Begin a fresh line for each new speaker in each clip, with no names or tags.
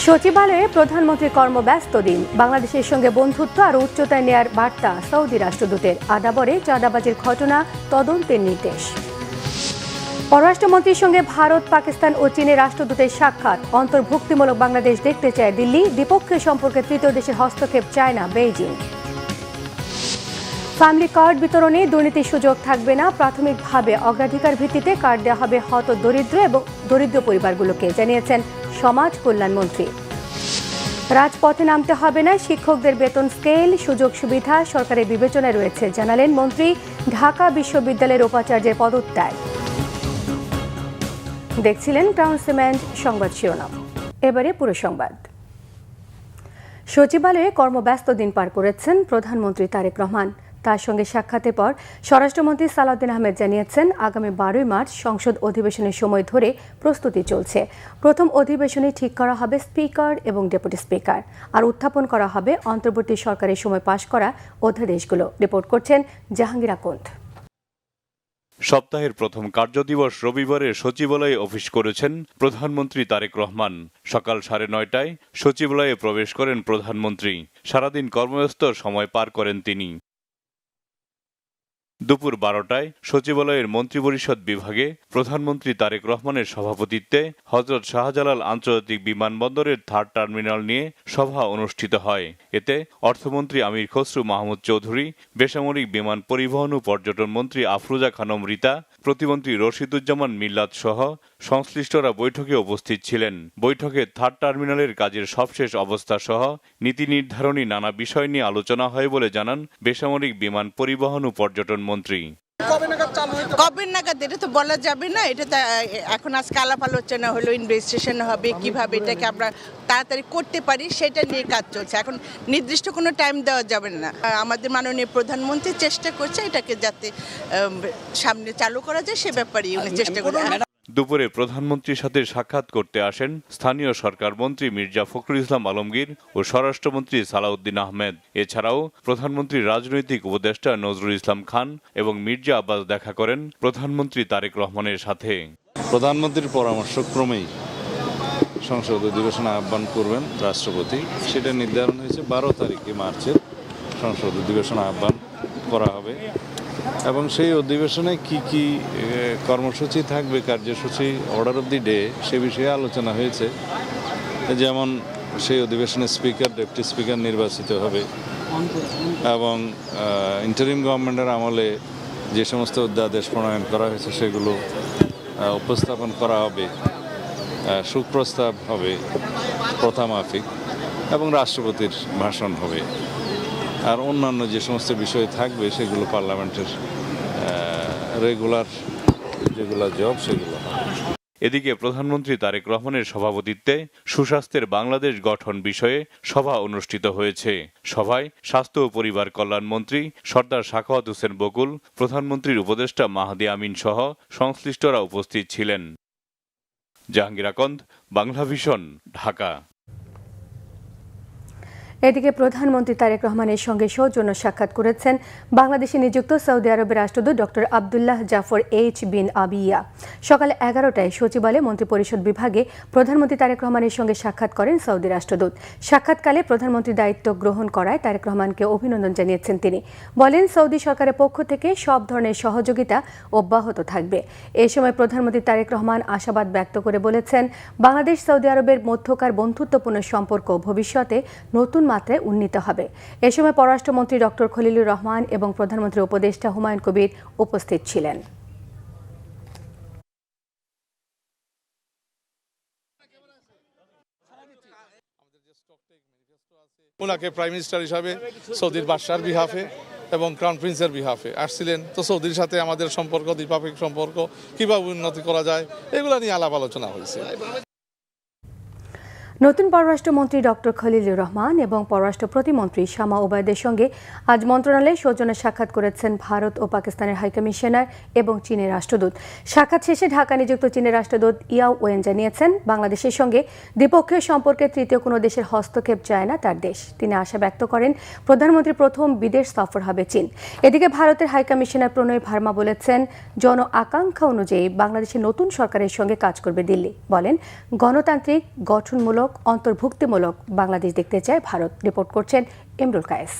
সচিবালয়ে প্রধানমন্ত্রীর কর্মব্যস্ত দিন। বাংলাদেশের সঙ্গে বন্ধুত্ব আর উচ্চতায় নেয়ার বার্তা সৌদি রাষ্ট্রদূতের। আদাবরে চাঁদাবাজির ঘটনা তদন্তের নির্দেশ। পররাষ্ট্রমন্ত্রীর সঙ্গে ভারত, পাকিস্তান ও চীনের রাষ্ট্রদূতের সাক্ষাৎ। অন্তর্ভুক্তিমূলক বাংলাদেশ দেখতে চায় দিল্লি। দ্বিপক্ষীয় সম্পর্কে তৃতীয় দেশের হস্তক্ষেপ চায় না বেইজিং। ফ্যামিলি কার্ড বিতরণে দুর্নীতির সুযোগ থাকবে না। প্রাথমিকভাবে অগ্রাধিকার ভিত্তিতে কার্ড দেওয়া হবে হত দরিদ্র এবং দরিদ্র পরিবারগুলোকে, জানিয়েছেন সমাজ কল্যাণ মন্ত্রী। রাজপথে নামতে হবে না। শিক্ষকদের বেতন স্কেল, সুযোগ সুবিধা সরকারের বিবেচনায় রয়েছে, জানালেন মন্ত্রী। ঢাকা বিশ্ববিদ্যালয়ের উপাচার্যের পদত্যাগ। দেখছিলেন ক্রাউন সিমেন্ট সংবাদ শিরোনাম। এবারে পুরো সংবাদ। সচিবালয়ে কর্মব্যস্ত দিন পার করেছেন প্রধানমন্ত্রী তারেক রহমান। তার সঙ্গে সাক্ষাতের পর স্বরাষ্ট্রমন্ত্রী সালাউদ্দিন আহমেদ জানিয়েছেন, আগামী 12 মার্চ সংসদ অধিবেশনের সময় ধরে প্রস্তুতি চলছে। প্রথম অধিবেশনে ঠিক করা হবে স্পিকার এবং ডেপুটি স্পিকার, আর উত্থাপন করা হবে অন্তর্বর্তী সরকারের সময় পাশ করা অধ্যাদেশগুলো। রিপোর্ট করছেন জাহাঙ্গীর আকন্দ।
সপ্তাহের প্রথম কার্যদিবস রবিবারে সচিবালয়ে অফিস করেছেন প্রধানমন্ত্রী তারেক রহমান। সকাল 9:30টায় সচিবালয়ে প্রবেশ করেন প্রধানমন্ত্রী। সারাদিন কর্মব্যস্ত সময় পার করেন তিনি। দুপুর 12টায় সচিবালয়ের মন্ত্রিপরিষদ বিভাগে প্রধানমন্ত্রী তারেক রহমানের সভাপতিত্বে হযরত শাহজালাল আন্তর্জাতিক বিমানবন্দরের 3rd টার্মিনাল নিয়ে সভা অনুষ্ঠিত হয়। এতে অর্থমন্ত্রী আমির খসরু মাহমুদ চৌধুরী, বেসামরিক বিমান পরিবহন ও পর্যটন মন্ত্রী আফরোজা খানম রিতা, প্রতিমন্ত্রী রশিদুজ্জামান মিল্লাত সহ সংশ্লিষ্টরা বৈঠকে উপস্থিত ছিলেন। বৈঠকে 3rd টার্মিনালের কাজের সবশেষ অবস্থা সহ নীতি নির্ধারণী নানা বিষয় নিয়ে আলোচনা হয় বলে জানান বেসামরিক বিমান পরিবহন ও পর্যটন মন্ত্রী।
কবে নাগাদ এটা তো বলা যাবে না। এটা তো এখন আজকে আলাপ আলোচনা হলো, ইনভেস্টিগেশন হবে, কিভাবে এটাকে আমরা তাড়াতাড়ি করতে পারি সেটা নিয়ে কাজ চলছে। এখন নির্দিষ্ট কোনো টাইম দেওয়া যাবে না। আমাদের মাননীয় প্রধানমন্ত্রী চেষ্টা করছে এটাকে যাতে সামনে চালু করা যায়, সে ব্যাপারে উনি চেষ্টা করছেন।
দুপুরে প্রধানমন্ত্রীর সাথে সাক্ষাৎ করতে আসেন স্থানীয় সরকার মন্ত্রী মির্জা ফখরুল ইসলাম আলমগীর ও স্বরাষ্ট্রমন্ত্রী সালাউদ্দিন আহমেদ। এছাড়াও প্রধানমন্ত্রীর রাজনৈতিক উপদেষ্টা নজরুল ইসলাম খান এবং মির্জা আব্বাস দেখা করেন প্রধানমন্ত্রী তারেক রহমানের সাথে।
প্রধানমন্ত্রীর পরামর্শক্রমেই সংসদ অধিবেশন আহ্বান করবেন রাষ্ট্রপতি। সেটা নির্ধারণ হয়েছে 12 তারিখে মার্চের সংসদ অধিবেশন আহ্বান করা হবে এবং সেই অধিবেশনে কি কি কর্মসূচি থাকবে, কার্যসূচি, অর্ডার অফ দি ডে, সে বিষয়ে আলোচনা হয়েছে। যেমন সেই অধিবেশনে স্পিকার, ডেপুটি স্পিকার নির্বাচিত হবে এবং ইন্টারিম গভর্নমেন্টের আমলে যে সমস্ত অধ্যাদেশ প্রণয়ন করা হয়েছে সেগুলো উপস্থাপন করা হবে, সুপ্রস্তাব হবে প্রথামাফিক এবং রাষ্ট্রপতির ভাষণ হবে। আর অন্যান্য যে সমস্ত বিষয় থাকবে সেগুলো পার্লামেন্টের রেগুলার যেগুলো জব সেগুলো।
এদিকে প্রধানমন্ত্রী তারেক রহমানের সভাপতিত্বে সুস্বাস্থ্যের বাংলাদেশ গঠন বিষয়ে সভা অনুষ্ঠিত হয়েছে। সভায় স্বাস্থ্য ও পরিবার কল্যাণ মন্ত্রী সর্দার সাখাওয়াত হোসেন বকুল, প্রধানমন্ত্রীর উপদেষ্টা মাহদি আমিন সহ সংশ্লিষ্টরা উপস্থিত ছিলেন। জাহাঙ্গীর আকন্দ, বাংলা ভিশন, ঢাকা।
এদিকে প্রধানমন্ত্রী তারেক রহমানের সঙ্গে সৌজন্য সাক্ষাৎ করেছেন বাংলাদেশে নিযুক্ত সৌদি আরবের রাষ্ট্রদূত ডক্টর আবদুল্লাহ জাফর এইচ বিন আবিয়া। সকাল 11টায় সচিবালয়ে মন্ত্রিপরিষদ বিভাগে প্রধানমন্ত্রী তারেক রহমানের সঙ্গে সাক্ষাৎ করেন সৌদি রাষ্ট্রদূত। সাক্ষাৎকালে প্রধানমন্ত্রী দায়িত্ব গ্রহণ করায় তারেক রহমানকে অভিনন্দন জানিয়েছেন তিনি। বলেন, সৌদি সরকারের পক্ষ থেকে সব ধরনের সহযোগিতা অব্যাহত থাকবে। এ সময় প্রধানমন্ত্রী তারেক রহমান আশাবাদ ব্যক্ত করে বলেছেন, বাংলাদেশ সৌদি আরবের মধ্যকার বন্ধুত্বপূর্ণ সম্পর্ক ভবিষ্যতে নতুন মাত্রায় উন্নীত হবে। এ সময় পররাষ্ট্রমন্ত্রী ডক্টর খলিলুর রহমান এবং প্রধানমন্ত্রীর উপদেষ্টা হুমায়ুন কবির উপস্থিত ছিলেন।
ওনাকে প্রাইম মিনিস্টার হিসাবে সৌদির বাদশার বিহাফে এবং ক্রাউন প্রিন্সের বিহাফে আসছিলেন। তো সৌদির সাথে আমাদের সম্পর্ক, দ্বিপাক্ষিক সম্পর্ক কিভাবে উন্নতি করা যায় এগুলো নিয়ে আলাপ আলোচনা হয়েছে।
নতুন পররাষ্ট্রমন্ত্রী ডক্টর খলিলুর রহমান এবং পররাষ্ট্র প্রতিমন্ত্রী শামা ওবায়দের সঙ্গে আজ মন্ত্রণালয়ে সৌজন্য সাক্ষাৎ করেছেন ভারত ও পাকিস্তানের হাইকমিশনার এবং চীনের রাষ্ট্রদূত। সাক্ষাৎ শেষে ঢাকা নিযুক্ত চীনের রাষ্ট্রদূত ইয়াও ওয়েন জানিয়েছেন, বাংলাদেশের সঙ্গে দ্বিপক্ষীয় সম্পর্কে তৃতীয় কোনো দেশের হস্তক্ষেপ চায় না তার দেশ। তিনি আশা ব্যক্ত করেন, প্রধানমন্ত্রীর প্রথম বিদেশ সফর হবে চীন। এদিকে ভারতের হাইকমিশনার প্রণয় ভার্মা বলেছেন, জন আকাঙ্ক্ষা অনুযায়ী বাংলাদেশের নতুন সরকারের সঙ্গে কাজ করবে দিল্লি। বলেন, গণতান্ত্রিক, গঠনমূলক অন্তর্ভুক্তিমূলক বাংলাদেশ দেখতে চায় ভারত। রিপোর্ট করছেন ইমরুল কায়েস।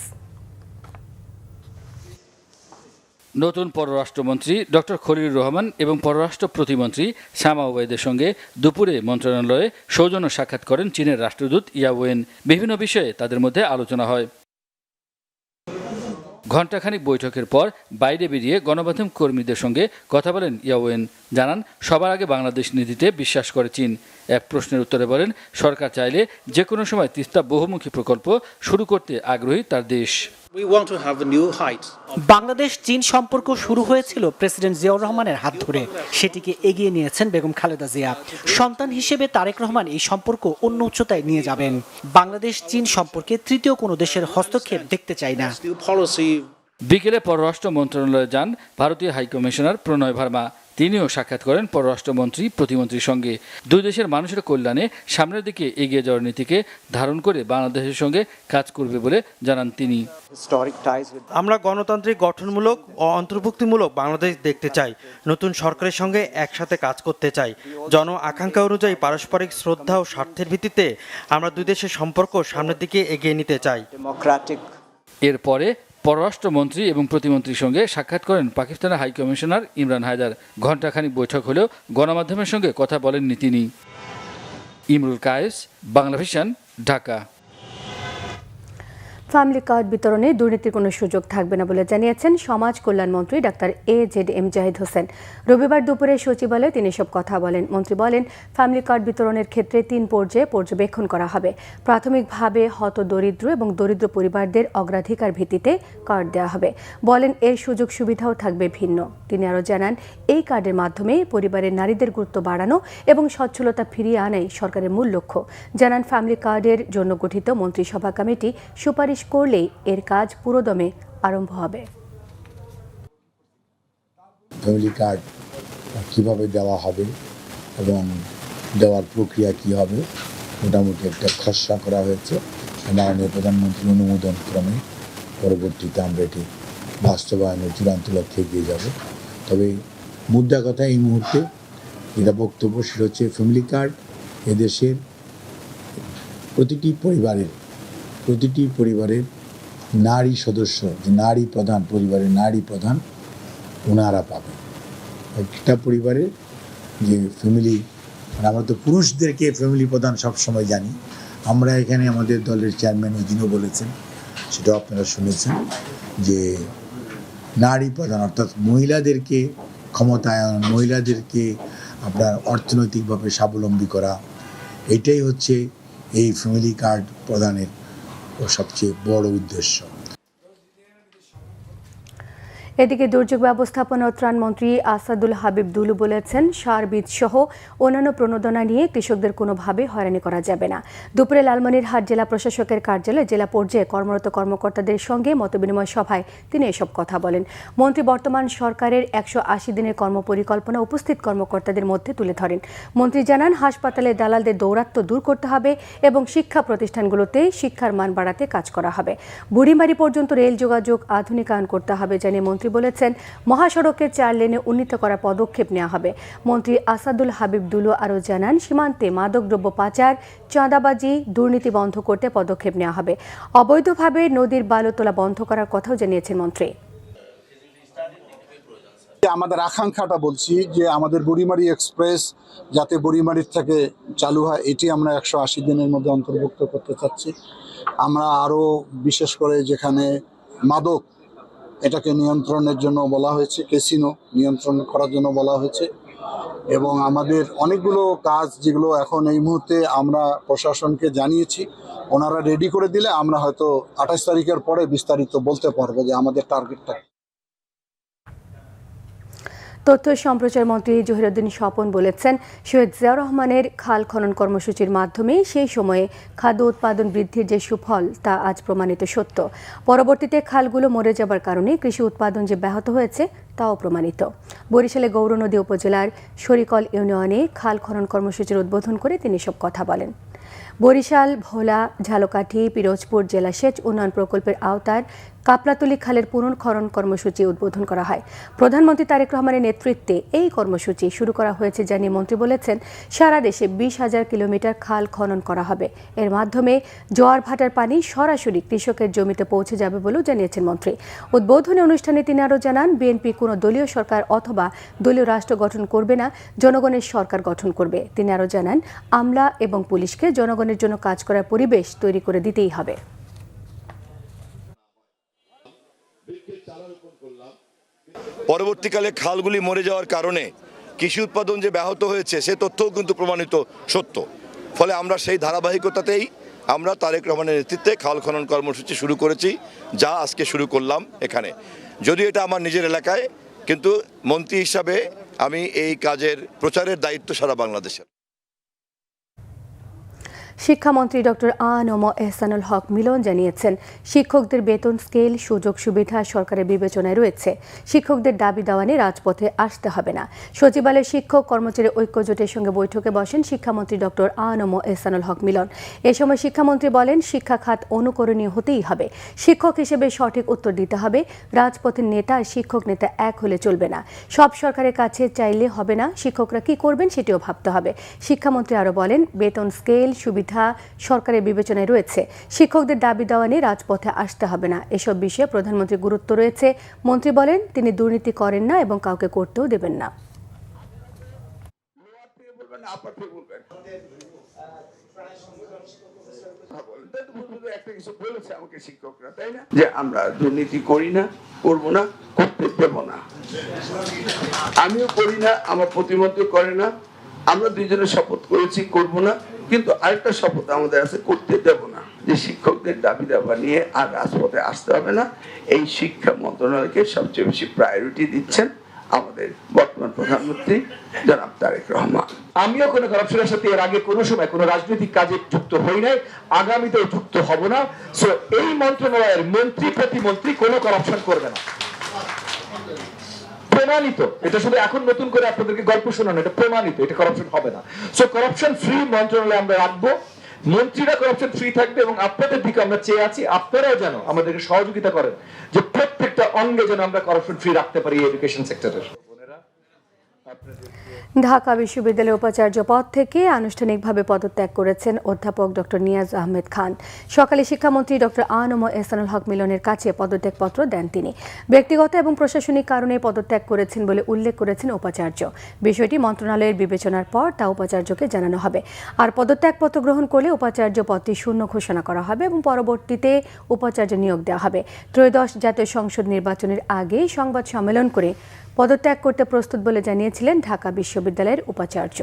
নতুন পররাষ্ট্রমন্ত্রী ডক্টর খলিলুর রহমান এবং পররাষ্ট্র প্রতিমন্ত্রী শামা ওবাইদের সঙ্গে দুপুরে মন্ত্রণালয়ে সৌজন্য সাক্ষাৎ করেন চীনের রাষ্ট্রদূত ইয়া ওয়েন। বিভিন্ন বিষয়ে তাদের মধ্যে আলোচনা হয়। ঘণ্টাখানিক বৈঠকের পর বাইরে বেরিয়ে গণমাধ্যম কর্মীদের সঙ্গে কথা বলেন ইয়া ওয়েন। জানান, সবার আগে বাংলাদেশ নীতিতে বিশ্বাস করে চীন। এক প্রশ্নের উত্তরে বলেন, সরকার চাইলে যে কোনো সময় তিস্তা বহুমুখী প্রকল্প শুরু করতে আগ্রহী তার দেশ।
বাংলাদেশ চীন সম্পর্ক শুরু হয়েছিল প্রেসিডেন্ট জিয়াউর রহমানের হাত ধরে। সেটিকে এগিয়ে নিয়েছেন বেগম খালেদা জিয়া। সন্তান হিসেবে তারেক রহমান এই সম্পর্ক অন্য উচ্চতায় নিয়ে যাবেন। বাংলাদেশ চীন সম্পর্কে তৃতীয় কোনো দেশের হস্তক্ষেপ দেখতে চায় না।
বিকেলে পররাষ্ট্র মন্ত্রণালয়ে যান ভারতীয় হাইকমিশনার প্রণয় ভার্মা। তিনিও সাক্ষাৎ করেন পররাষ্ট্রমন্ত্রী প্রতিমন্ত্রীর সঙ্গে। দুই দেশের মানুষের কল্যাণে সামনের দিকে এগিয়ে যাওয়ার নীতিকে ধারণ করে বাংলাদেশের সঙ্গে কাজ করবে বলে জানান তিনি।
আমরা গণতান্ত্রিক, গঠনমূলক ও অন্তর্ভুক্তিমূলক বাংলাদেশ দেখতে চাই। নতুন সরকারের সঙ্গে একসাথে কাজ করতে চাই। জন আকাঙ্ক্ষা অনুযায়ী পারস্পরিক শ্রদ্ধা ও স্বার্থের ভিত্তিতে আমরা দুই দেশের সম্পর্ক সামনের দিকে এগিয়ে নিতে চাই।
এরপরে পররাষ্ট্রমন্ত্রী এবং প্রতিমন্ত্রীর সঙ্গে সাক্ষাৎ করেন পাকিস্তানের হাইকমিশনার ইমরান হায়দার। ঘণ্টাখানিক বৈঠক হলেও গণমাধ্যমের সঙ্গে কথা বলেননি তিনি। Imrul Kayes, Bangla Vision, Dhaka.
Family card বিতরণে দুর্নীতির কোনো সুযোগ থাকবে না বলে জানিয়েছেন সমাজ কল্যাণমন্ত্রী ডাক্তার AZM জাহিদ হোসেন। রবিবার দুপুরে সচিবালয়ে তিনি এসব কথা বলেন। মন্ত্রী বলেন, ফ্যামিলি কার্ড বিতরণের ক্ষেত্রে 3 পর্যায়ে পর্যবেক্ষণ করা হবে। প্রাথমিকভাবে হতদরিদ্র এবং দরিদ্র পরিবারদের অগ্রাধিকার ভিত্তিতে কার্ড দেওয়া হবে। বলেন, এর সুযোগ সুবিধাও থাকবে ভিন্ন। তিনি আরও জানান, এই কার্ডের মাধ্যমে পরিবারের নারীদের গুরুত্ব বাড়ানো এবং সচ্ছলতা ফিরিয়ে আনাই সরকারের মূল লক্ষ্য। জানান, ফ্যামিলি কার্ডের জন্য গঠিত মন্ত্রিসভা কমিটি সুপারিশ করলেই এর কাজ পুরোদমে আরম্ভ হবে।
ফ্যামিলি কার্ড কিভাবে দেওয়া হবে এবং দেওয়ার প্রক্রিয়া কি হবে, মোটামুটি একটা খসড়া করা হয়েছে। মাননীয় প্রধানমন্ত্রীর অনুমোদন ক্রমে পরবর্তীতে আমরা এটি বাস্তবায়নের চূড়ান্ত লক্ষ্যে এগিয়ে যাব। তবে মুদ্রা কথা এই মুহূর্তে যেটা বক্তব্য সেটা হচ্ছে, ফ্যামিলি কার্ড এদেশের প্রতিটি পরিবারের নারী সদস্য, যে নারী প্রধান, পরিবারের নারী প্রধান, ওনারা পাবে। একটা পরিবারের যে ফ্যামিলি, আমরা তো পুরুষদেরকে ফ্যামিলি প্রধান সবসময় জানি। আমরা এখানে আমাদের দলের চেয়ারম্যান ওই দিনও বলেছেন, সেটাও আপনারা শুনেছেন, যে নারী প্রধান অর্থাৎ মহিলাদেরকে ক্ষমতায়ন, মহিলাদেরকে আপনার অর্থনৈতিকভাবে স্বাবলম্বী করা, এটাই হচ্ছে এই ফ্যামিলি কার্ড প্রদানের সবচেয়ে বড় উদ্দেশ্য।
এদিকে দুর্যোগ ব্যবস্থাপনা ও ত্রাণ মন্ত্রী আসাদুল হাবিব দুলু বলেছেন, সার বীজ সহ অন্যান্য প্রণোদনা নিয়ে কৃষকদের কোনোভাবে হয়রানি করা যাবে না। দুপুরে লালমনিরহাট জেলা প্রশাসকের কার্যালয়ে জেলা পর্যায়ে কর্মরত কর্মকর্তাদের সঙ্গে মতবিনিময় সভায় তিনি এসব কথা বলেন। মন্ত্রী বর্তমান সরকারের 180 দিনের কর্মপরিকল্পনা উপস্থিত কর্মকর্তাদের মধ্যে তুলে ধরেন। মন্ত্রী জানান, হাসপাতালে দালালদের দৌরাত্ম্য দূর করতে হবে এবং শিক্ষা প্রতিষ্ঠানগুলোতে শিক্ষার মান বাড়াতে কাজ করা হবে। বুড়িমারি পর্যন্ত রেল যোগাযোগ আধুনিকায়ন করতে হবে জানিয়ে মন্ত্রী বলেছেন, মহাসড়কের 4 লেনে উন্নীত করার পদক্ষেপ নেওয়া হবে। মন্ত্রী আসাদুল হাবিব দুলু আরও জানান, সীমান্তে মাদকদ্রব্য পাচার, চাঁদাবাজি, দুর্নীতি বন্ধ করতে পদক্ষেপ নেওয়া হবে। অবৈধভাবে নদীর বালু তোলা বন্ধ করার কথাও জানিয়েছেন মন্ত্রী।
আমাদের আকাঙ্ক্ষাটা বলছি যে আমাদের বুড়িমারি এক্সপ্রেস যাতে বুড়িমারির থেকে চালু হয়, এটি আমরা 180 দিনের মধ্যে অন্তর্ভুক্ত করতে চাচ্ছি। আমরা আরও বিশেষ করে যেখানে মাদক, এটাকে নিয়ন্ত্রণের জন্য বলা হয়েছে, ক্যাসিনো নিয়ন্ত্রণ করার জন্য বলা হয়েছে। এবং আমাদের অনেকগুলো কাজ যেগুলো এখন এই মুহূর্তে আমরা প্রশাসনকে জানিয়েছি, ওনারা রেডি করে দিলে আমরা হয়তো 28 তারিখের পরে বিস্তারিত বলতে পারবো যে আমাদের টার্গেটটা।
তথ্য সম্প্রচার মন্ত্রী জহিরুদ্দিন স্বপন বলেছেন, শহীদ জিয়াউর রহমানের খাল খনন কর্মসূচির মাধ্যমে সেই সময়ে খাদ্য উৎপাদন বৃদ্ধির যে সুফল তা আজ প্রমাণিত সত্য। পরবর্তীতে খালগুলো মরে যাবার কারণে কৃষি উৎপাদন যে ব্যাহত হয়েছে তাও প্রমাণিত। বরিশালে গৌরনদী উপজেলার শরিকল ইউনিয়নে খাল খনন কর্মসূচির উদ্বোধন করে তিনি সব কথা বলেন। বরিশাল, ভোলা, ঝালকাঠি, পিরোজপুর জেলা সেচ উন্নয়ন প্রকল্পের আওতার কাপলাতলী খালের পুনর্খনন কর্মসূচি উদ্বোধন করা হয়। প্রধানমন্ত্রী তারেক রহমানের নেতৃত্বে এই কর্মসূচি শুরু করা হয়েছে জানিয়ে মন্ত্রী বলেছেন, সারা দেশে 20,000 কিলোমিটার খাল খনন করা হবে। এর মাধ্যমে জোয়ার ভাটার পানি সরাসরি কৃষকের জমিতে পৌঁছে যাবে বলেও জানিয়েছেন মন্ত্রী। উদ্বোধনী অনুষ্ঠানে তিনি আরও জানান, বিএনপি কোনো দলীয় সরকার অথবা দলীয় রাষ্ট্র গঠন করবে না, জনগণের সরকার গঠন করবে। তিনি আরও জানান, আমলা এবং পুলিশকে জনগণের জন্য কাজ করার পরিবেশ তৈরি করে দিতেই হবে।
পরবর্তীকালে খালগুলি মরে যাওয়ার কারণে কৃষি উৎপাদন যে ব্যাহত হয়েছে সে তথ্যও কিন্তু প্রমাণিত সত্য। ফলে আমরা সেই ধারাবাহিকতাতেই আমরা তারেক রহমানের নেতৃত্বে খাল খনন কর্মসূচি শুরু করেছি, যা আজকে শুরু করলাম এখানে। যদিও এটা আমার নিজের এলাকায়, কিন্তু মন্ত্রী হিসাবে আমি এই কাজের প্রচারের দায়িত্ব সারা বাংলাদেশের।
শিক্ষামন্ত্রী ডক্টর আ.ন.ম এহসানুল হক মিলন জানিয়েছেন, শিক্ষকদের বেতন স্কেল, সুযোগ সুবিধা সরকারের বিবেচনায় রয়েছে। শিক্ষকদের দাবি দাওয়া নিয়ে রাজপথে আসতে হবে না। সচিবালয়ে শিক্ষক কর্মচারী ঐক্য জোটের সঙ্গে বৈঠকে বসেন শিক্ষামন্ত্রী ডক্টর আ.ন.ম এহসানুল হক মিলন। এ সময় শিক্ষামন্ত্রী বলেন, শিক্ষা খাত অনুকরণীয় হতেই হবে। শিক্ষক হিসেবে সঠিক উত্তর দিতে হবে। রাজপথের নেতা আর শিক্ষক নেতা এক হলে চলবে না। সব সরকারের কাছে চাইলে হবে না, শিক্ষকরা কি করবেন সেটিও ভাবতে হবে। শিক্ষামন্ত্রী আরও বলেন, বেতন স্কেল, সুবিধা সরকারের বিবেচনায় রয়েছে। শিক্ষকদের দাবি দেওয়া নিয়ে রাজপথে আসতে হবে না। এসব বিষয়ে প্রধানমন্ত্রীর গুরুত্ব রয়েছে। মন্ত্রী বলেন, তিনি দুর্নীতি করেন না এবং কাউকে করতেও দেবেন না।
যে আমরা দুর্নীতি করি না, করবো না, করতে দেব না। আমিও করি না, আমার প্রতিমন্ত্রী করে না। আমরা দুইজনে শপথ করেছি করব না, কিন্তু আরেকটা শপথ আমাদের আছে, করতে দেব না। যে শিক্ষকদের দাবি দাবা নিয়ে আর রাজপথে আসতে হবে না। এই শিক্ষা মন্ত্রণালয়কে সবচেয়ে বেশি প্রায়োরিটি দিচ্ছেন আমাদের বর্তমান প্রধানমন্ত্রী জনাব তারেক রহমান।
আমিও কোনো করাপশনের সাথে এর আগে কোনো সময় কোনো রাজনৈতিক কাজে যুক্ত হই নাই, আগামীতেও যুক্ত হব না। সো এই মন্ত্রণালয়ের মন্ত্রী প্রতিমন্ত্রী কোনো করাপশন করবে না, প্রমাণিত। এটা শুধু এখন নতুন করে আপনাদেরকে গল্প শোনানো, এটা প্রমাণিত, এটা করাপশন হবে না। সো করাপশন ফ্রি মন্ত্রণালয় আমরা রাখবো, মন্ত্রীরা করাপশন ফ্রি থাকবে, এবং আপনাদের দিকে আমরা চেয়ে আছি আপনারাও যেন আমাদেরকে সহযোগিতা করেন যে প্রত্যেকটা অঙ্গে যেন আমরা করাপশন ফ্রি রাখতে পারি এডুকেশন সেক্টরের।
ঢাকা বিশ্ববিদ্যালয়ের উপাচার্য পদ থেকে আনুষ্ঠানিকভাবে পদত্যাগ করেছেন অধ্যাপক ডক্টর নিয়াজ আহমেদ খান। সকালে শিক্ষামন্ত্রী ডক্টর আ.ন.ম এহসানুল হক মিলনের কাছে পদত্যাগপত্র দেন তিনি। ব্যক্তিগত এবং প্রশাসনিক কারণে পদত্যাগ করেছেন বলে উল্লেখ করেছেন উপাচার্য। বিষয়টি মন্ত্রণালয়ের বিবেচনার পর তা উপাচার্যকে জানানো হবে। আর পদত্যাগপত্র গ্রহণ করলে উপাচার্য পদটি শূন্য ঘোষণা করা হবে এবং পরবর্তীতে উপাচার্য নিয়োগ দেওয়া হবে। ত্রয়োদশ জাতীয় সংসদ নির্বাচনের আগে সংবাদ সম্মেলন করে পদত্যাগ করতে প্রস্তুত বলে জানিয়েছিলেন ঢাকা বিশ্ববিদ্যালয়ের উপাচার্য।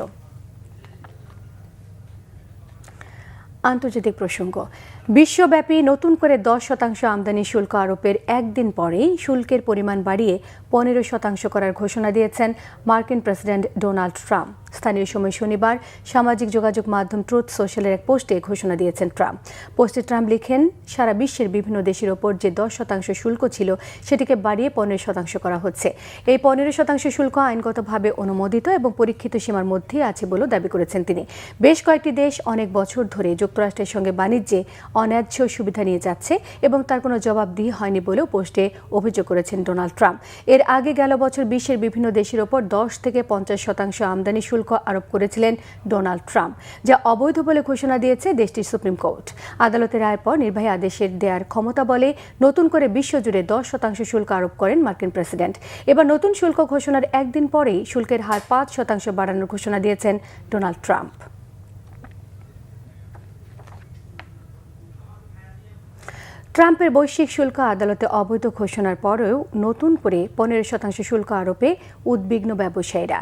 আন্তর্জাতিক প্রসঙ্গ, বিশ্বব্যাপী নতুন করে 10% আমদানি শুল্ক আরোপের একদিন পরেই শুল্কের পরিমাণ বাড়িয়ে 15% করার ঘোষণা দিয়েছেন মার্কিন প্রেসিডেন্ট ডোনাল্ড ট্রাম্প। স্থানীয় সময় শনিবার সামাজিক যোগাযোগ মাধ্যম ট্রুথ সোশ্যালের এক পোস্টে ঘোষণা দিয়েছেন ট্রাম্প। পোস্টে ট্রাম্প লিখেন, সারা বিশ্বের বিভিন্ন দেশের ওপর যে 10% শুল্ক ছিল সেটিকে বাড়িয়ে 15% করা হচ্ছে। এই 15% শুল্ক আইনগতভাবে অনুমোদিত এবং পরীক্ষিত সীমার মধ্যেই আছে বলেও দাবি করেছেন তিনি। বেশ কয়েকটি দেশ অনেক বছর ধরে যুক্তরাষ্ট্রের সঙ্গে বাণিজ্যে অন্যায্য সুবিধা নিয়ে যাচ্ছে এবং তার কোনো জবাবদিহি হয়নি বলেও পোস্টে অভিযোগ করেছেন ডোনাল্ড ট্রাম্প। এর আগে গেল বছর বিশ্বের বিভিন্ন দেশের ওপর 10 থেকে 50% আমদানি শুল্ক আরোপ করেছিলেন ডোনাল্ড ট্রাম্প, যা অবৈধ বলে ঘোষণা দিয়েছে দেশটির সুপ্রিম কোর্ট। আদালতের রায়ের পর নির্বাহী আদেশের দেওয়ার ক্ষমতা বলে নতুন করে বিশ্বজুড়ে 10% শুল্ক আরোপ করেন মার্কিন প্রেসিডেন্ট। এবার নতুন শুল্ক ঘোষণার একদিন পরেই শুল্কের হার 5% বাড়ানোর ঘোষণা দিয়েছেন ডোনাল্ড ট্রাম্প। ট্রাম্পের বৈশ্বিক শুল্ক আদালতে অবৈধ ঘোষণার পরেও নতুন করে 15% শুল্ক আরোপে উদ্বিগ্ন ব্যবসায়ীরা।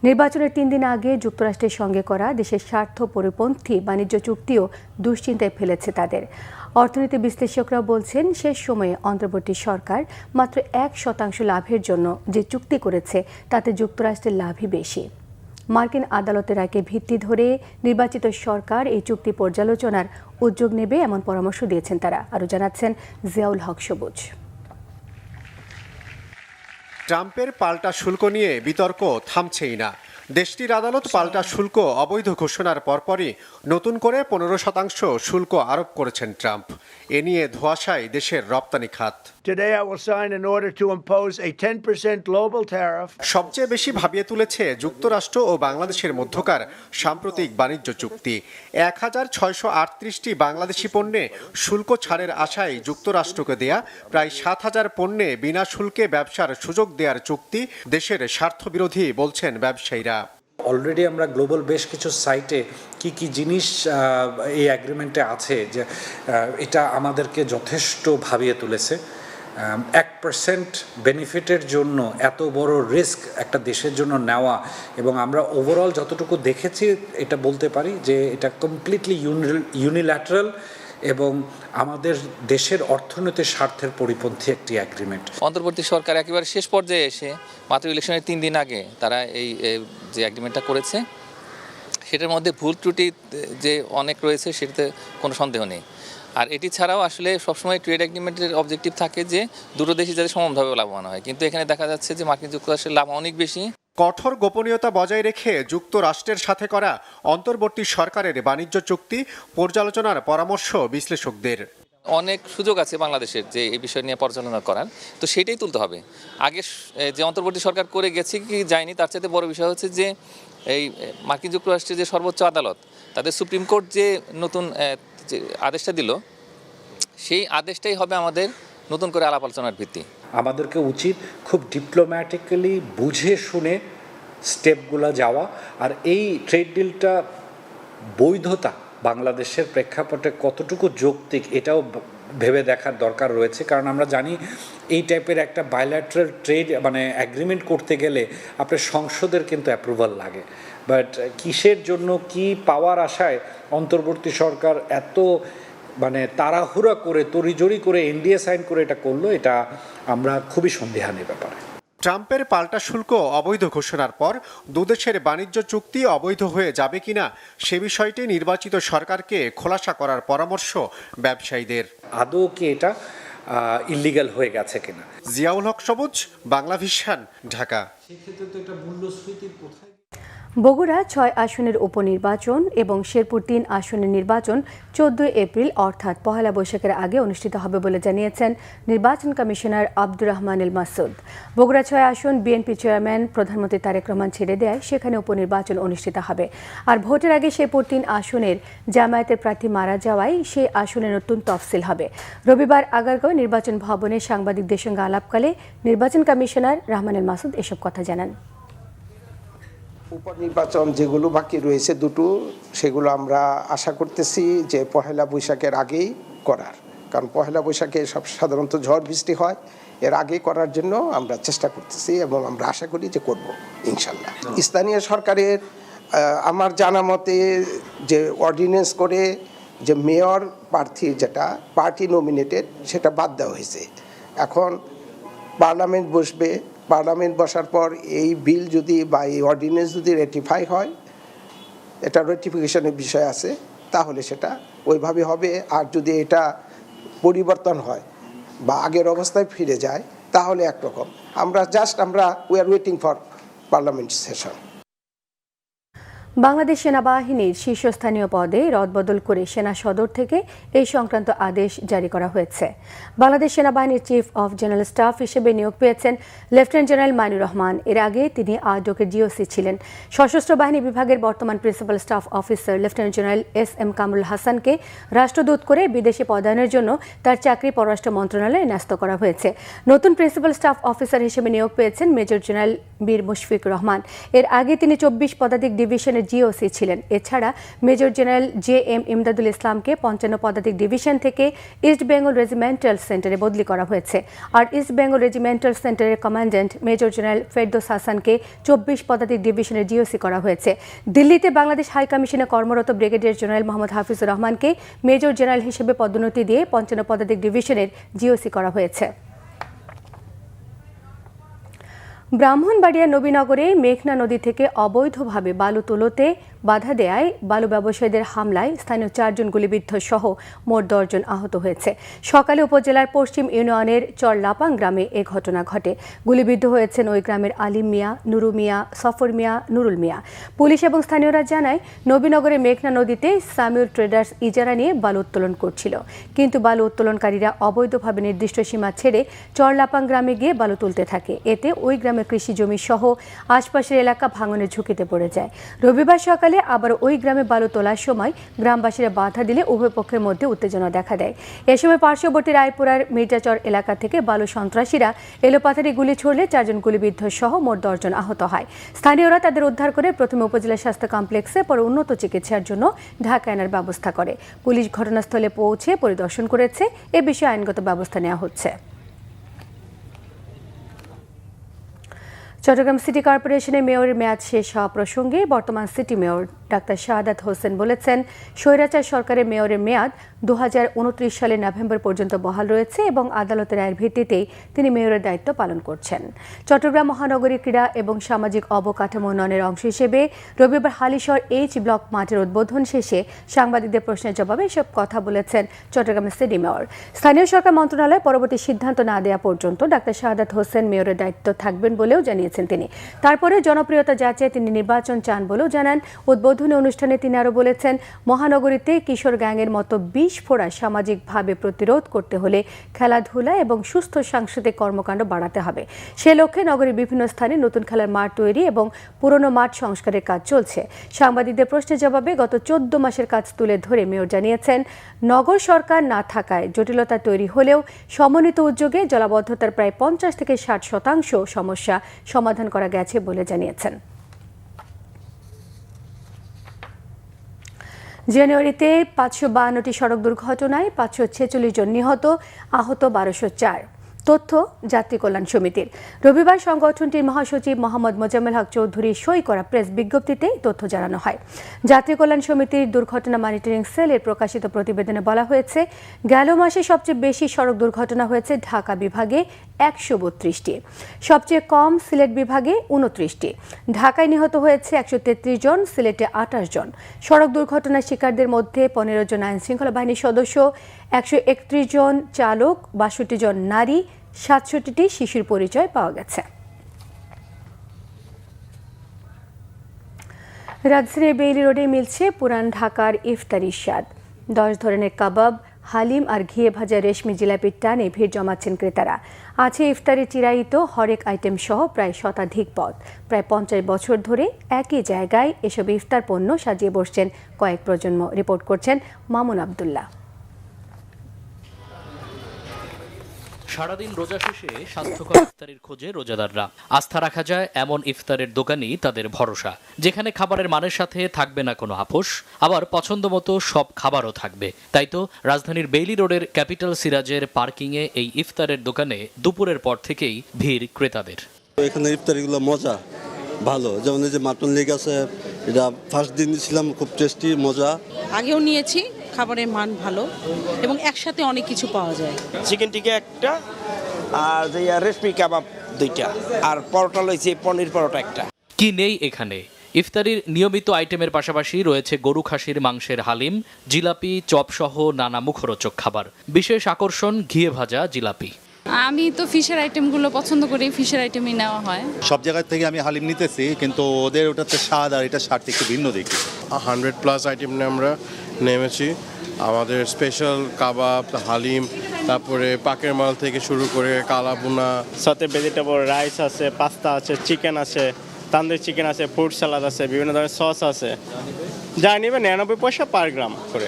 নির্বাচনের 3 দিন আগে যুক্তরাষ্ট্রের সঙ্গে করা দেশের স্বার্থ পরিপন্থী বাণিজ্য চুক্তিও দুশ্চিন্তায় ফেলেছে তাদের। অর্থনীতি বিশ্লেষকরা বলছেন, শেষ সময়ে অন্তর্বর্তী সরকার মাত্র 1% লাভের জন্য যে চুক্তি করেছে তাতে যুক্তরাষ্ট্রের লাভই বেশি। মার্কিন আদালতের রায়কে ভিত্তি ধরে নির্বাচিত সরকার এই চুক্তি পর্যালোচনার উদ্যোগ নেবে এমন পরামর্শ দিয়েছেন তারা। আরও জানাচ্ছেন জিয়াউল হক সবুজ।
ট্রাম্পের পাল্টা শুল্ক নিয়ে বিতর্ক থামছেই না। দেশটির আদালত পাল্টা শুল্ক অবৈধ ঘোষণার পরপরই নতুন করে 15% শুল্ক আরোপ করেছেন ট্রাম্প। এ নিয়ে ধোঁয়াশায় দেশের রপ্তানি খাত।
Today I will sign an order to impose a 10% global tariff.
সবচেয়ে বেশি ভাবিয়ে তুলেছে যুক্তরাষ্ট্র ও বাংলাদেশের মধ্যকার সাম্প্রতিক বাণিজ্য চুক্তি। 1638টি বাংলাদেশি পণ্যে শুল্ক ছাড়ের আশায় যুক্তরাষ্ট্রকে দেয়া প্রায় 7000 পণ্যে বিনা শুল্কে ব্যবসার সুযোগ দেওয়ার চুক্তি দেশের স্বার্থবিরোধী বলছেন ব্যবসায়ীরা।
অলরেডি আমরা গ্লোবাল বেশ কিছু সাইটে কি জিনিস এই অ্যাগ্রিমেন্টে আছে যে এটা আমাদেরকে যথেষ্ট ভাবিয়ে তুলেছে। 1% বেনিফিটের জন্য এত বড় রিস্ক একটা দেশের জন্য নেওয়া, এবং আমরা ওভারঅল যতটুকু দেখেছি এটা বলতে পারি যে এটা কমপ্লিটলি ইউনিল্যাটারাল এবং আমাদের দেশের অর্থনৈতিক স্বার্থের পরিপন্থী একটি অ্যাগ্রিমেন্ট।
অন্তর্বর্তী সরকার একেবারে শেষ পর্যায়ে এসে মাত্র ইলেকশনের 3 দিন আগে তারা এই যে অ্যাগ্রিমেন্টটা করেছে সেটার মধ্যে ভুল ত্রুটি যে অনেক রয়েছে সেটাতে কোনো সন্দেহ নেই। আর এটি ছাড়াও আসলে সবসময় ট্রেড এগ্রিমেন্টের অবজেক্টিভ থাকে যে দুটো দেশই যাতে সমানভাবে লাভবান হয়, কিন্তু এখানে দেখা যাচ্ছে যে মার্কিন যুক্তরাষ্ট্রের লাভ অনেক বেশি।
কঠোর গোপনীয়তা বজায় রেখে যুক্তরাষ্ট্রের সাথে করা অন্তর্বর্তী সরকারের বাণিজ্য চুক্তি পর্যালোচনার পরামর্শ বিশ্লেষকদের।
অনেক সুযোগ আছে বাংলাদেশের যে এই বিষয় নিয়ে পর্যালোচনা করার, তো সেটাই তুলতে হবে। আগে যে অন্তর্বর্তী সরকার করে গেছে কি যায়নি তার চাইতে বড় বিষয় হচ্ছে যে এই মার্কিন যুক্তরাষ্ট্রের যে সর্বোচ্চ আদালত তাদের সুপ্রিম কোর্ট যে নতুন যে আদেশটা দিল সেই আদেশটাই হবে আমাদের নতুন করে আলাপ আলোচনার ভিত্তি।
আমাদেরকে উচিত খুব ডিপ্লোম্যাটিক্যালি বুঝে শুনে স্টেপগুলো যাওয়া, আর এই ট্রেড ডিলটা বৈধতা বাংলাদেশের প্রেক্ষাপটে কতটুকু যৌক্তিক এটাও ভেবে দেখার দরকার রয়েছে। কারণ আমরা জানি এই টাইপের একটা বায়োল্যাটারাল ট্রেড অ্যাগ্রিমেন্ট করতে গেলে আপনার সংসদের কিন্তু অ্যাপ্রুভাল লাগে, বাট কিসের জন্য কি পাওয়ার আশায় অন্তর্বর্তী সরকার এত তাড়াহুড়া করে তড়িজড়ি করে এনডিএ সাইন করে এটা করলো, এটা আমরা খুবই সন্দেহানের ব্যাপার।
ট্রাম্পের পাল্টা শুল্ক অবৈধ ঘোষণার পর দুদেশের বাণিজ্য চুক্তি অবৈধ হয়ে যাবে কিনা সে বিষয়টি নির্বাচিত সরকারকে খোলাসা করার পরামর্শ ব্যবসায়ীদের।
আদৌ কি এটা ইলিগাল হয়ে গেছে কিনা।
জিয়াউল হক সবুজ, বাংলা ভিশন, ঢাকা।
সেক্ষেত্রে তো এটা মূল্যস্ফীতির কোথায়।
বগুড়া 6 আসনের উপনির্বাচন এবং শেরপুর 3 আসনের নির্বাচন 14 এপ্রিল অর্থাৎ পহেলা বৈশাখের আগে অনুষ্ঠিত হবে বলে জানিয়েছেন নির্বাচন কমিশনার আব্দুর রহমান এল মাসুদ। বগুড়া 6 আসন বিএনপি চেয়ারম্যান প্রধানমন্ত্রী তারেক রহমান ছেড়ে দেয়, সেখানে উপনির্বাচন অনুষ্ঠিত হবে। আর ভোটের আগে শেরপুর 3 আসনের জামায়াতের প্রার্থী মারা যাওয়ায় সেই আসনের নতুন তফসিল হবে। রবিবার আগারগাঁও নির্বাচন ভবনে সাংবাদিকদের সঙ্গে আলাপকালে নির্বাচন কমিশনার রহমান এল মাসুদ এসব কথা জানান।
উপনির্বাচন যেগুলো বাকি রয়েছে দুটো, সেগুলো আমরা আশা করতেছি যে পহেলা বৈশাখের আগেই করার, কারণ পহেলা বৈশাখে সব সাধারণত ঝড় বৃষ্টি হয়, এর আগেই করার জন্য আমরা চেষ্টা করতেছি এবং আমরা আশা করি যে করব ইনশাল্লাহ। স্থানীয় সরকারের আমার জানা মতে যে অর্ডিন্যান্স করে যে মেয়র প্রার্থী যেটা পার্টি নমিনেটেড সেটা বাদ দেওয়া হয়েছে। এখন পার্লামেন্ট বসবে, পার্লামেন্ট বসার পর এই বিল যদি বা এই অর্ডিন্যান্স যদি রেটিফাই হয়, এটা রেটিফিকেশনের বিষয় আছে, তাহলে সেটা ওইভাবে হবে। আর যদি এটা পরিবর্তন হয় বা আগের অবস্থায় ফিরে যায় তাহলে একরকম। আমরা we are waiting for parliament session.
Bangladesh সেনাবাহিনীর শীর্ষস্থানীয় পদে রদবদল করে সেনা সদর থেকে এই সংক্রান্ত আদেশ জারি করা হয়েছে। বাংলাদেশ সেনাবাহিনীর চিফ অফ জেনারেল স্টাফ হিসেবে নিয়োগ পেয়েছেন লেফটেন্যান্ট জেনারেল মাইনুর রহমান। এর আগে তিনি আরডকের জিওসি ছিলেন। সশস্ত্র বাহিনী বিভাগের বর্তমান principal staff officer lieutenant general SM. Kamrul হাসানকে রাষ্ট্রদূত করে বিদেশে পদায়নের জন্য তার চাকরি পররাষ্ট্র মন্ত্রণালয়ে ন্যস্ত করা হয়েছে। নতুন প্রিন্সিপাল স্টাফ অফিসার হিসেবে নিয়োগ পেয়েছেন মেজর জেনারেল বীর মুশফিক রহমান। এর আগে তিনি 24 পদাতিক ডিভিশনের জিওসি ছিলেন। এছাড়া মেজর জেনারেল জে.এম. ইমদাদুল ইসলামকে 55 পদাতিক ডিভিশন থেকে ইস্ট বেঙ্গল রেজিমেন্টাল সেন্টারে বদলি করা হয়েছে। আর ইস্ট বেঙ্গল রেজিমেন্টাল সেন্টারের কমান্ড্যান্ট মেজর জেনারেল ফেরদৌস হাসানকে 24 পদাতিক ডিভিশনের জিওসি করা হয়েছে। দিল্লিতে বাংলাদেশ হাই কমিশনে কর্মরত ব্রিগেডিয়ার জেনারেল মোহাম্মদ হাফিজুর রহমানকে মেজর জেনারেল হিসেবে পদোন্নতি দিয়ে 55 পদাতিক ডিভিশনের জিওসি করা হয়েছে। ব্রাহ্মণবাড়িয়া নবীনগরে মেঘনা নদী থেকে অবৈধভাবে বালু তোলাতে বাধা দেয়ায় বালু ব্যবসায়ীদের হামলায় স্থানীয় 4 জন গুলিবিদ্ধ সহ মোট 10 জন আহত হয়েছে। সকালে উপজেলার পশ্চিম ইউনিয়নের চরলাপাং গ্রামে এ ঘটনা ঘটে। গুলিবিদ্ধ হয়েছেন ওই গ্রামের আলিম মিয়া, নুরু মিয়া, সফর মিয়া, নুরুল মিয়া। পুলিশ এবং স্থানীয়রা জানায় নবীনগরের মেঘনা নদীতে সামিউল ট্রেডার্স ইজারা নিয়ে বালু উত্তোলন করছিল, কিন্তু বালু উত্তোলনকারীরা অবৈধভাবে নির্দিষ্ট সীমা ছেড়ে চরলাপাং গ্রামে গিয়ে বালু তুলতে থাকে। এতে ওই গ্রামের কৃষি জমি সহ আশপাশের এলাকা ভাঙনের ঝুঁকিতে পড়ে যায়। রবিবার সকালে আবার ওই গ্রামে বালু তোলার সময় গ্রামবাসীরা বাধা দিলে উভয় পক্ষের মধ্যে উত্তেজনা দেখা দেয়। এ সময় পার্শ্ববর্তী রায়পুরার মির্জাচর এলাকা থেকে বালু সন্ত্রাসীরা এলোপাথারি গুলি ছুড়লে 4 জন গুলিবিদ্ধ সহ মোট 10 জন আহত হয়। স্থানীয়রা তাদের উদ্ধার করে প্রথমে উপজেলা স্বাস্থ্য কমপ্লেক্সে, পরে উন্নত চিকিৎসার জন্য ঢাকা আনার ব্যবস্থা করে। পুলিশ ঘটনাস্থলে পৌঁছে পরিদর্শন করেছে। এ বিষয়ে আইনগত ব্যবস্থা নেওয়া হচ্ছে। চট্টগ্রাম সিটি কর্পোরেশনের মেয়রের মেয়াদ শেষ হওয়া প্রসঙ্গে বর্তমান city mayor doctor Shahadat Hossain বলেছেন, স্বৈরাচার সরকারের মেয়রের মেয়াদ 2029 সালের নভেম্বর পর্যন্ত বহাল রয়েছে এবং আদালতের রায়ের ভিত্তিতেই তিনি মেয়রের দায়িত্ব পালন করছেন। চট্টগ্রাম মহানগরী ক্রীড়া এবং সামাজিক অবকাঠামো উন্নয়নের অংশ হিসেবে রবিবার হালিশহর এইচ ব্লক মাঠের উদ্বোধন শেষে সাংবাদিকদের প্রশ্নের জবাবে এসব কথা বলেছেন চট্টগ্রামের সিটি মেয়র। স্থানীয় সরকার মন্ত্রণালয় পরবর্তী সিদ্ধান্ত না দেওয়া পর্যন্ত ডাক্তার শাহাদাত হোসেন মেয়রের দায়িত্ব থাকবেন বলেও জানিয়েছেন তিনি। তারপরে জনপ্রিয়তা যাচাই তিনি নির্বাচন চান বলেও জানান। উদ্বোধনী অনুষ্ঠানে তিনি আরও বলেছেন, মহানগরীতে কিশোর গ্যাংয়ের মতো বিস্ফোরা সামাজিকভাবে প্রতিরোধ করতে হলে খেলাধুলা এবং সুস্থ সাংস্কৃতিক কর্মকাণ্ড বাড়াতে হবে। সে লক্ষ্যে নগরীর বিভিন্ন স্থানে নতুন খেলার মাঠ তৈরি এবং পুরনো মাঠ সংস্কারের কাজ চলছে। সাংবাদিকদের প্রশ্নের জবাবে গত 14 মাসের কাজ তুলে ধরে মেয়র জানিয়েছেন, নগর সরকার না থাকায় জটিলতা তৈরি হলেও সমন্বিত উদ্যোগে জলাবদ্ধতার প্রায় 50 থেকে 60% সমস্যা সমাধান করা গেছে বলে জানিয়েছেন। জানুয়ারিতে 552টি সড়ক দুর্ঘটনায় 546 জন নিহত, আহত 1204। তথ্য যাত্রী কল্যাণ সমিতির। রবিবার সংগঠনটির মহাসচিব মোহাম্মদ মোজাম্মেল হক চৌধুরী সই করা প্রেস বিজ্ঞপ্তিতে তথ্য জানানো হয়। যাত্রী কল্যাণ সমিতির দুর্ঘটনা মনিটরিং সেলের প্রকাশিত প্রতিবেদনে বলা হয়েছে, গেল মাসে সবচেয়ে বেশি সড়ক দুর্ঘটনা হয়েছে ঢাকা বিভাগে 132টি, সবচেয়ে কম সিলেট বিভাগে 29টি। ঢাকায় নিহত হয়েছে 133 জন, সিলেটে 28 জন। সড়ক দুর্ঘটনার শিকারদের মধ্যে 15 জন আইন শৃঙ্খলা বাহিনীর সদস্য, 131 জন চালক, 62 জন নারী, 67টি শিশুর পরিচয় পাওয়া গেছে। রাজধানীর বেইলি রোডে মিলছে পুরান ঢাকার ইফতারির স্বাদ। 10 ধরনের কাবাব, হালিম আর ঘিয়ে ভাজা রেশমি জিলাপির টানে ভিড় জমাচ্ছেন ক্রেতারা। আছে ইফতারি চিরায়িত হরেক আইটেম সহ প্রায় শতাধিক পদ। প্রায় 50 বছর ধরে একই জায়গায় এসব ইফতার পণ্য সাজিয়ে বসছেন কয়েক প্রজন্ম। রিপোর্ট করছেন মামুন আবদুল্লাহ।
সারাদিন রোজা শেষে স্বাস্থ্যকর ইফতারের খোঁজে রোজাদাররা। আস্থা রাখা যায় এমন ইফতারের দোকানই তাদের ভরসা, যেখানে খাবারের মানের সাথে থাকবে না কোনো আপোষ, আবার পছন্দ মতো সব খাবারও থাকবে। তাই তো রাজধানীর বেইলি রোডের ক্যাপিটাল সিরাজের পার্কিংয়ে এই ইফতারের দোকানে দুপুরের পর থেকেই ভিড় ক্রেতাদের।
এখানে ইফতারিগুলো মজা ভালো, যেমন এই যে মাটন লেগ আছে, এটা ফার্স্ট দিন ছিলাম, খুব টেস্টি মজা। আগেও নিয়েছি, খাবারের মান ভালো এবং একসাথে অনেক কিছু পাওয়া যায়। চিকেন টিকা একটা, আর যে রেশমি কাবাব 2টা, আর পরোটা লইছে পনির পরোটা একটা।
কি নেই এখানে? ইফতারির নিয়মিত আইটেমের পাশাপাশি রয়েছে গরু খাসির মাংসের হালিম, জিলাপি, চপ সহ নানা মুখরোচক খাবার। বিশেষ আকর্ষণ ঘিয়ে ভাজা জিলাপি।
আমি তো ফিশের আইটেমগুলো পছন্দ করি, ফিশের আইটেমই নেওয়া হয়।
সব জায়গা থেকে আমি হালিম নিতেছি, কিন্তু ওদের ওটাতে স্বাদ আর এটা স্বাদ একটু ভিন্ন দেখি।
100+ আইটেম নিয়ে আমরা নেমেছি। আমাদের স্পেশাল কাবাব, হালিম, তারপরে পাকের মাল থেকে শুরু করে কালাবুনা,
সাথে ভেজিটেবল রাইস আছে, পাস্তা আছে, চিকেন আছে, তান্দুরি চিকেন আছে, ফ্রুট সালাদ আছে, বিভিন্ন ধরনের সস আছে। যা নেবে 99 পয়সা পার গ্রাম করে,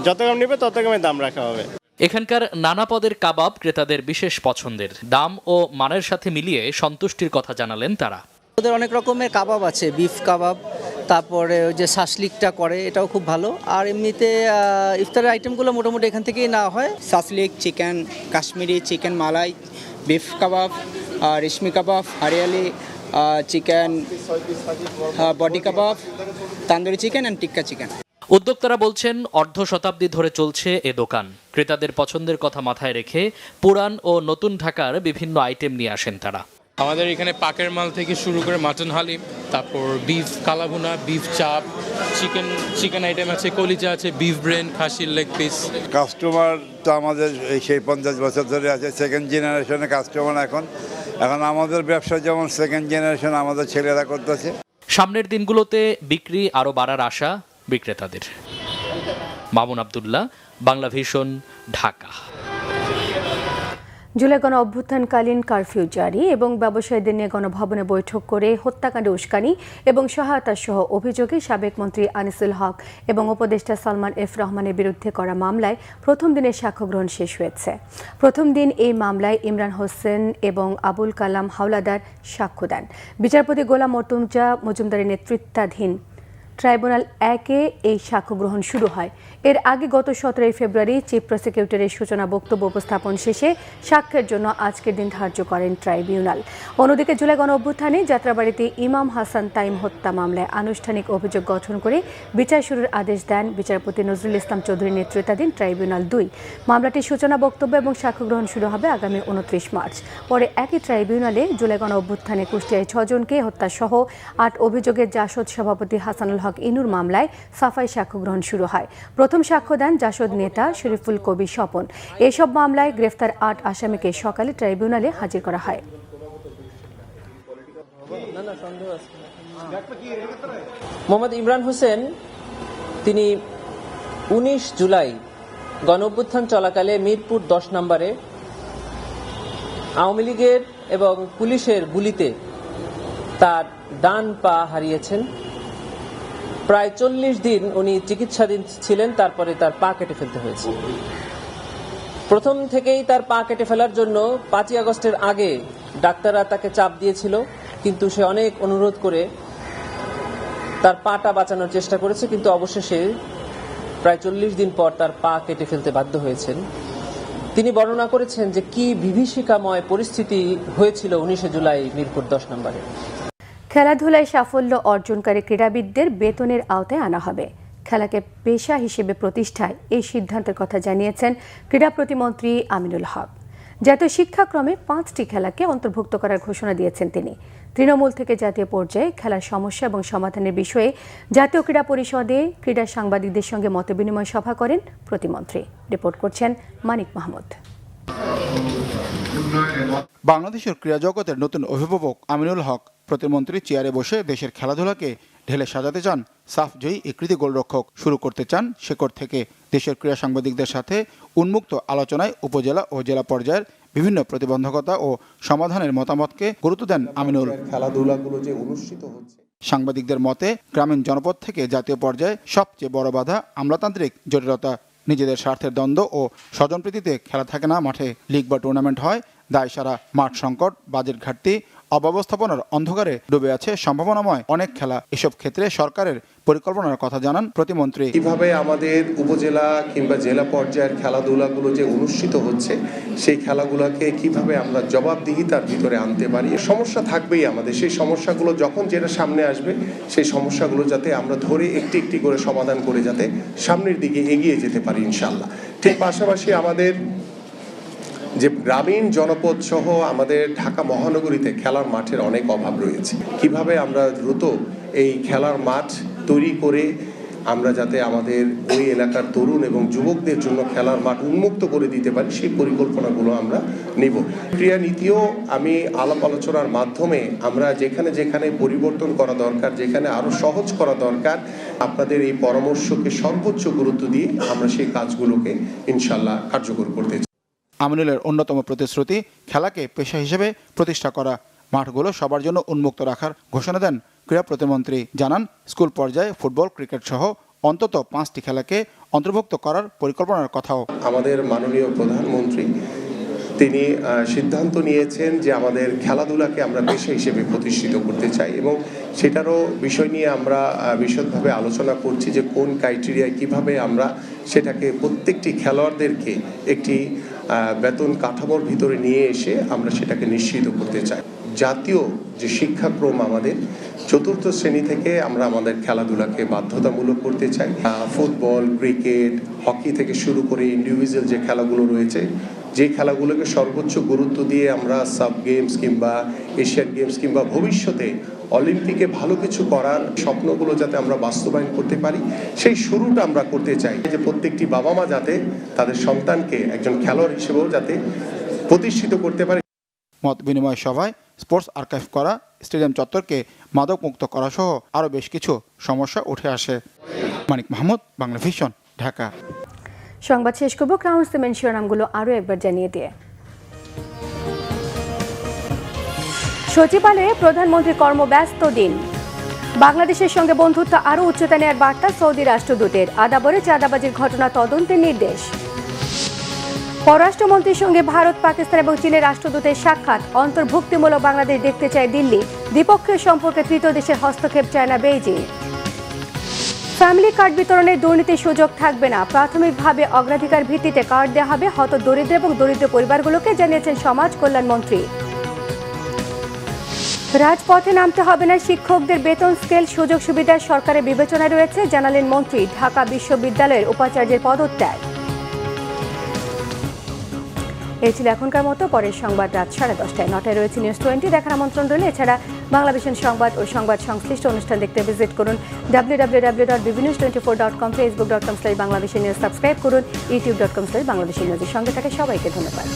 যত গ্রাম নেবে তত গ্রামে দাম রাখা হবে।
এখানকার নানা পদের কাবাব ক্রেতাদের বিশেষ পছন্দের। দাম ও মানের সাথে মিলিয়ে সন্তুষ্টির কথা জানালেন তারা।
ওদের অনেক রকমের কাবাব আছে, বিফ কাবাব, তারপরে ওই যে শাসলিকটা করে এটাও খুব ভালো। আর এমনিতে ইফতারের আইটেমগুলো মোটামুটি এখান থেকেই নেওয়া হয়। Shashlik, chicken Kashmiri, chicken malai, beef kebab, reshmi kebab, hariyali chicken, body kebab, tandoori chicken and tikka chicken.
উদ্যোক্তারা বলছেন, অর্ধ শতাব্দী ধরে চলছে এ দোকান। ক্রেতাদের পছন্দের কথা মাথায় রেখে পুরান ও নতুন ঢাকার বিভিন্ন আইটেম নিয়ে আসেন তারা।
আমাদের এখানে পাকের মাল থেকে শুরু করে মাটন হালিম, তারপর বিফ কালাভুনা, বিফ চাপ, চিকেন আইটেম আছে, কলিজা আছে, বিফ ব্রেন, খাসির লেগ পিস।
কাস্টমার তো আমাদের সেই 50 বছর ধরে আছে, সেকেন্ড জেনারেশনের কাস্টমার এখন আমাদের ব্যবসা যেমন সেকেন্ড জেনারেশন আমাদের ছেলেরা করতেছে।
সামনের দিনগুলোতে বিক্রি আরও বাড়ার আশা বিক্রেতাদের। মামুন আব্দুল্লাহ, বাংলা ভিশন, ঢাকা।
জুলাই গণ অভ্যুত্থানকালীন কারফিউ জারি এবং ব্যবসায়ীদের নিয়ে গণভবনে বৈঠক করে হত্যাকাণ্ডে উস্কানি এবং সহায়তা সহ অভিযোগে সাবেক মন্ত্রী আনিসুল হক এবং উপদেষ্টা সালমান এফ রহমানের বিরুদ্ধে করা মামলায় প্রথম দিনের সাক্ষ্য গ্রহণ শেষ হয়েছে। প্রথম দিন এই মামলায় ইমরান হোসেন এবং আবুল কালাম হাওলাদার সাক্ষ্য দেন। বিচারপতি গোলাম মর্তুজা মজুমদারের নেতৃত্বাধীন ট্রাইব্যুনাল 1-এ এই সাক্ষ্য গ্রহণ শুরু হয়। এর আগে গত 17 ফেব্রুয়ারি চিফ প্রসিকিউটরের সূচনা বক্তব্য উপস্থাপন শেষে সাক্ষ্যের জন্য আজকের দিন ধার্য করেন ট্রাইব্যুনাল। অন্যদিকে জুলাই গণ অভ্যুত্থানে যাত্রাবাড়িতে ইমাম হাসান তাইম হত্যা মামলায় আনুষ্ঠানিক অভিযোগ গঠন করে বিচার শুরুর আদেশ দেন বিচারপতি নজরুল ইসলাম চৌধুরীর নেতৃত্বাধীন ট্রাইব্যুনাল 2। মামলাটির সূচনা বক্তব্য এবং সাক্ষ্য গ্রহণ শুরু হবে আগামী 29 মার্চ। পরে একই ট্রাইব্যুনালে জুলাই গণ অভ্যুত্থানে কুষ্টিয়ায় 6 জনকে হত্যাসহ 8 অভিযোগের জাসদ সভাপতি হাসানুল হক ইনুর মামলায় সাফাই সাক্ষ্য গ্রহণ শুরু হয়। প্রথম সাক্ষ্য দেন জাসদ নেতা শরীফুল কবি স্বপন। এসব মামলায় গ্রেফতার 8 আসামিকে সকালে ট্রাইব্যুনালে হাজির করা হয়।
মোহাম্মদ ইমরান হোসেন তিনি 19 জুলাই গণঅভ্যুত্থান চলাকালে মিরপুর 10 নম্বরে আওয়ামী লীগের এবং পুলিশের গুলিতে তার ডান পা হারিয়েছেন। প্রায় 40 দিন উনি চিকিৎসাধীন ছিলেন, তারপরে তার পা কেটে ফেলতে হয়েছে। প্রথম থেকেই তার পা কেটে ফেলার জন্য 5ই আগস্টের আগে ডাক্তাররা তাকে চাপ দিয়েছিল, কিন্তু সে অনেক অনুরোধ করে তার পাটা বাঁচানোর চেষ্টা করেছে, কিন্তু অবশেষে প্রায় 40 দিন পর তার পা কেটে ফেলতে বাধ্য হয়েছেন। তিনি বর্ণনা করেছেন যে কি বিভীষিকাময় পরিস্থিতি হয়েছিল 19 জুলাই মিরপুর 10 নম্বরে।
খেলাধুলায় সাফল্য অর্জনকারী ক্রীড়াবিদদের বেতনের আওতায় আনা হবে। খেলাকে পেশা হিসেবে প্রতিষ্ঠায় এই সিদ্ধান্তের কথা জানিয়েছেন ক্রীড়া প্রতিমন্ত্রী আমিনুল হক। জাতীয় শিক্ষাক্রমে 5টি খেলাকে অন্তর্ভুক্ত করার ঘোষণা দিয়েছেন তিনি। তৃণমূল থেকে জাতীয় পর্যায়ে খেলার সমস্যা এবং সমাধানের বিষয়ে জাতীয় ক্রীড়া পরিষদে ক্রীড়া সাংবাদিকদের সঙ্গে মতবিনিময় সভা করেন প্রতিমন্ত্রী। রিপোর্ট করছেন মানিক মাহমুদ।
বাংলাদেশের ক্রীড়া জগতের নতুন অভিভাবক আমিনুল হক প্রতিমন্ত্রীর চেয়ারে বসে দেশের খেলাধুলাকে ঢেলে সাজাতে চান। সাফ জয়ী কৃতি গোলরক্ষক শুরু করতে চান শেকড় থেকে। দেশের ক্রীড়া সাংবাদিকদের সাথে উন্মুক্ত আলোচনায় উপজেলা ও জেলা পর্যায়ের বিভিন্ন প্রতিবন্ধকতা ও সমাধানের মতামতকে গুরুত্ব দেন আমিনুল।
খেলাধুলাগুলো যে অনুষ্ঠিত হচ্ছে,
সাংবাদিকদের মতে গ্রামীণ জনপদ থেকে জাতীয় পর্যায়ে সবচেয়ে বড় বাধা আমলাতান্ত্রিক জটিলতা। নিজেদের স্বার্থের দ্বন্দ্ব ও স্বজনপ্রীতিতে খেলা থাকে না মাঠে। লিগ বা টুর্নামেন্ট হয় দায় সারা। মাঠ সংকট, বাজেট ঘাটতি, অব্যবস্থাপনার অন্ধকারে ডুবে আছে সম্ভাবনাময় অনেক খেলা। এসব ক্ষেত্রে সরকারের পরিকল্পনার কথা জানান প্রতিমন্ত্রী।
কিভাবে আমাদের উপজেলা কিংবা জেলা পর্যায়ের খেলাধুলাগুলো যে অনুষ্ঠিত হচ্ছে, সেই খেলাগুলোকে কিভাবে আমরা জবাবদিহিতার ভিতরে আনতে পারি। সমস্যা থাকবেই আমাদের, সেই সমস্যাগুলো যখন যেটা সামনে আসবে, সেই সমস্যাগুলো যাতে আমরা ধরে একটি একটি করে সমাধান করে যাতে সামনের দিকে এগিয়ে যেতে পারি ইনশাল্লাহ। ঠিক পাশাপাশি আমাদের যে গ্রামীণ জনপদ সহ আমাদের ঢাকা মহানগরীতে খেলার মাঠের অনেক অভাব রয়েছে। কিভাবে আমরা দ্রুত এই খেলার মাঠ তৈরি করে আমরা যাতে আমাদের ওই এলাকার তরুণ এবং যুবকদের জন্য খেলার মাঠ উন্মুক্ত করে দিতে পারি, সেই পরিকল্পনাগুলো আমরা নিব। ক্রীড়া নীতিও আমি আলাপ আলোচনার মাধ্যমে আমরা যেখানে যেখানে পরিবর্তন করা দরকার, যেখানে আরো সহজ করা দরকার, আপনাদের এই পরামর্শকে সর্বোচ্চ গুরুত্ব দিয়ে আমরা সেই কাজগুলোকে ইনশাল্লাহ কার্যকর করতে চাই।
আমিনুলের অন্যতম প্রতিশ্রুতি খেলাকে পেশা হিসেবে প্রতিষ্ঠা করা। মাঠগুলো সবার জন্য উন্মুক্ত রাখার ঘোষণা দেন ক্রীড়া প্রতিমন্ত্রী। জানান স্কুল পর্যায়ে ফুটবল, ক্রিকেট সহ অন্তত 5টি খেলাকে অন্তর্ভুক্ত করার পরিকল্পনার কথাও।
আমাদের মাননীয় প্রধানমন্ত্রী তিনি সিদ্ধান্ত নিয়েছেন যে আমাদের খেলাধুলাকে আমরা পেশা হিসেবে প্রতিষ্ঠিত করতে চাই, এবং সেটারও বিষয় নিয়ে আমরা বিশদভাবে আলোচনা করছি যে কোন ক্রাইটেরিয়ায় কিভাবে আমরা সেটাকে প্রত্যেকটি খেলোয়াড়দেরকে একটি বেতন কাঠামোর ভিতরে নিয়ে এসে আমরা সেটাকে নিশ্চিত করতে চাই। জাতীয় যে শিক্ষাক্রম আমাদের 4র্থ শ্রেণী থেকে আমরা আমাদের খেলাধুলাকে বাধ্যতামূলক করতে চাই। ফুটবল, ক্রিকেট, হকি থেকে শুরু করে ইন্ডিভিজুয়াল যে খেলাগুলো রয়েছে যে খেলাগুলোকে সর্বোচ্চ গুরুত্ব দিয়ে আমরা সাব গেমস কিংবা এশিয়ান গেমস কিংবা ভবিষ্যতে অলিম্পিকে ভালো কিছু করার স্বপ্নগুলো যাতে আমরা বাস্তবায়ন করতে পারি, সেই শুরুটা আমরা করতে চাই। যে প্রত্যেকটি বাবা মা যাতে তাদের সন্তানকে একজন খেলোয়াড় হিসেবেও যাতে প্রতিষ্ঠিত করতে পারে।
মত বিনিময় সভায় স্পোর্টস আর্কাইভ করা, স্টেডিয়াম চত্বরকে মাদক মুক্ত করা সহ আরও বেশ কিছু সমস্যা উঠে আসে। মানিক মাহমুদ, বাংলা ভিশন, ঢাকা।
সংবাদ শেষ করব ক্রাউন সিমেন্ট শিরোনামগুলো আরও একবার জানিয়ে দিয়ে। সচিবালয়ে প্রধানমন্ত্রী কর্মব্যস্ত দিন। বাংলাদেশের সঙ্গে বন্ধুত্ব আরও উচ্চতা নেওয়ার বার্তা সৌদি রাষ্ট্রদূতের। আদাবরে চাঁদাবাজির ঘটনা তদন্তের নির্দেশ। পররাষ্ট্রমন্ত্রীর সঙ্গে ভারত, পাকিস্তান এবং চীনের রাষ্ট্রদূতের সাক্ষাৎ। অন্তর্ভুক্তিমূলক বাংলাদেশ দেখতে চায় দিল্লি। দ্বিপক্ষীয় সম্পর্কে তৃতীয় দেশের হস্তক্ষেপ চায় না বেইজিং। ফ্যামিলি কার্ড বিতরণের দুর্নীতির সুযোগ থাকবে না। প্রাথমিকভাবে অগ্রাধিকার ভিত্তিতে কার্ড দেওয়া হবে হত দরিদ্র এবং দরিদ্র পরিবারগুলোকে, জানিয়েছেন সমাজ কল্যাণ মন্ত্রী। রাজপথে নামতে হবে না শিক্ষকদের, বেতন স্কেল সুযোগ সুবিধা সরকারের বিবেচনায় রয়েছে, জানালেন মন্ত্রী। ঢাকা বিশ্ববিদ্যালয়ের উপাচার্যের পদত্যাগ। এই ছিল এখনকার মতো। পরের সংবাদ রাত 10:30টায়। 9টায় রয়েছে নিউজ 20 দেখার আমন্ত্রণ রইল। এছাড়া বাংলাদেশের সংবাদ ও সংবাদ সংশ্লিষ্ট অনুষ্ঠান দেখতে ভিজিট করুন www.bbnews24.com, facebook.com/bangladeshinews সাবস্ক্রাইব করুন, youtube.com/bangladeshinews। সঙ্গে থাকে সবাইকে ধন্যবাদ।